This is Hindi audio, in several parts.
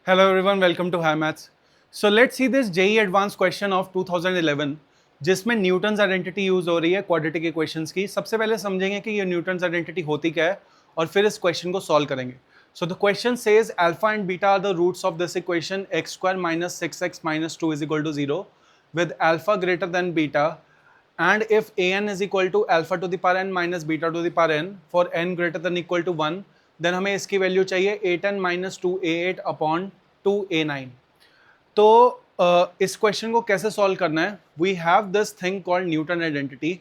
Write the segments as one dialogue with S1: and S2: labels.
S1: Hello everyone, welcome to High Maths. So let's see this JEE Advanced question of 2011 जिसमें न्यूटन्स आइडेंटिटी यूज हो रही है क्वाड्रेटिक इक्वेशंस की। सबसे पहले समझेंगे कि ये न्यूटन्स आइडेंटिटी होती क्या है और फिर इस क्वेश्चन को सॉल्व करेंगे। So the question says alpha and beta are the roots of this equation x square minus 6x minus 2 is equal to 0 with alpha greater than beta and if an is equal to alpha to the power n minus beta to the power n for n greater than equal to 1 then हमें इसकी वैल्यू चाहिए a10 minus 2a8 upon 2a9। तो इस क्वेश्चन को कैसे सॉल्व करना है? We have this thing called Newton identity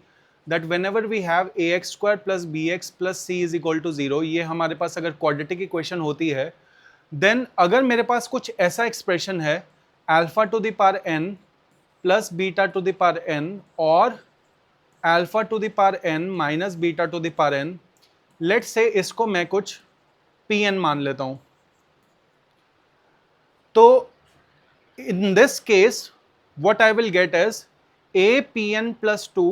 S1: that whenever we have ax square plus bx plus c is equal to 0, ये हमारे पास अगर क्वाड्रेटिक इक्वेशन होती है, देन अगर मेरे पास कुछ ऐसा एक्सप्रेशन है alpha to the power n plus beta to the power n और alpha to the power n minus beta to the power n, let's say इसको मैं कुछ pn मान लेता हूं। तो in this case what I will get is a pn plus 2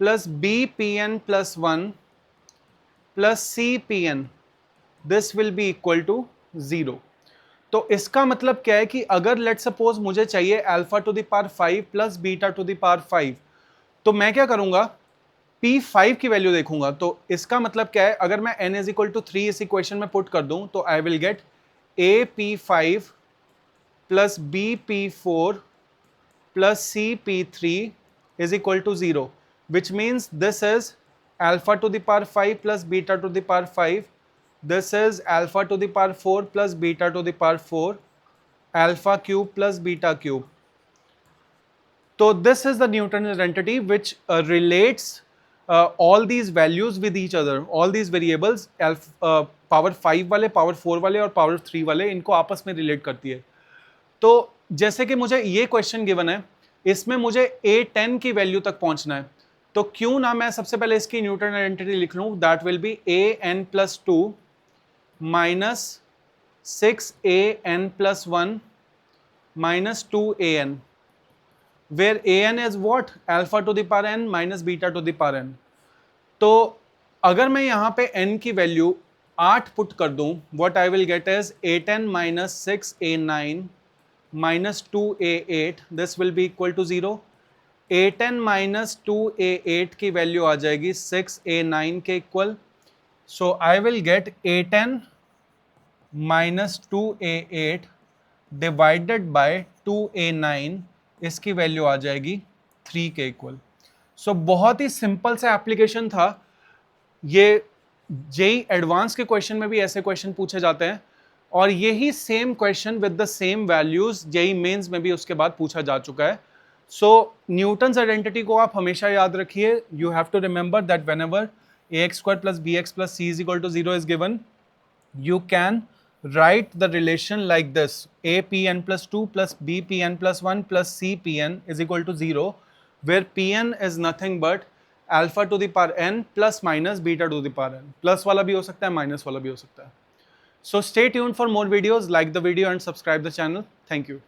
S1: plus b pn plus 1 plus c pn, this will be equal to 0। तो इसका मतलब क्या है कि अगर लेट सपोज मुझे चाहिए alpha to the power 5 plus beta to the power 5, तो मैं क्या करूंगा, P5 की वैल्यू देखूंगा। तो इसका मतलब क्या है, अगर मैं n इज इक्वल टू 3 इस इक्वेशन में पुट कर दूं तो I will get a P5 plus b P4 plus c P3 is equal to 0, which means this is alpha to the power 5 plus beta to the power 5, this is alpha to the power 4 plus beta to the power 4, alpha cube plus beta cube. So this is the Newton's identity which relates all these values with each other, all these variables, power 5 वाले, power 4 वाले और power 3 वाले, इनको आपस में रिलेट करती है। तो जैसे कि मुझे ये क्वेश्चन गिवन है, इसमें मुझे a10 की वैल्यू तक पहुंचना है, तो क्यों ना मैं सबसे पहले इसकी न्यूटन आइडेंटिटी लिख लूं, that will be an plus 2 minus 6an plus 1 minus 2an, where an is what, alpha to the power n minus beta to the power n। तो अगर मैं यहां पे n की वैल्यू 8 पुट कर दूं, what I will get is a10 minus 6a9 minus 2a8, this will be equal to 0। a10 minus 2a8 की वैल्यू आ जाएगी 6a9 के equal. So I will get a10 minus 2a8 divided by 2a9, इसकी वैल्यू आ जाएगी 3 के इक्वल। सो बहुत ही सिंपल सा एप्लीकेशन था ये। जेई एडवांस के क्वेश्चन में भी ऐसे क्वेश्चन पूछे जाते हैं और यही same question with the same values JEE Mains में भी उसके बाद पूछा जा चुका है। सो न्यूटन्स आइडेंटिटी को आप हमेशा याद रखिए। You have to remember that whenever ax square plus bx plus c is equal to 0 is given, you can write the relation like this: a pn plus 2 plus b pn plus 1 plus c pn is equal to 0, where pn is nothing but alpha to the power n plus minus beta to the power n। Plus वाला भी हो सकता है, माइनस वाला भी हो सकता है। So stay tuned for more videos, like the video and subscribe the channel. Thank you.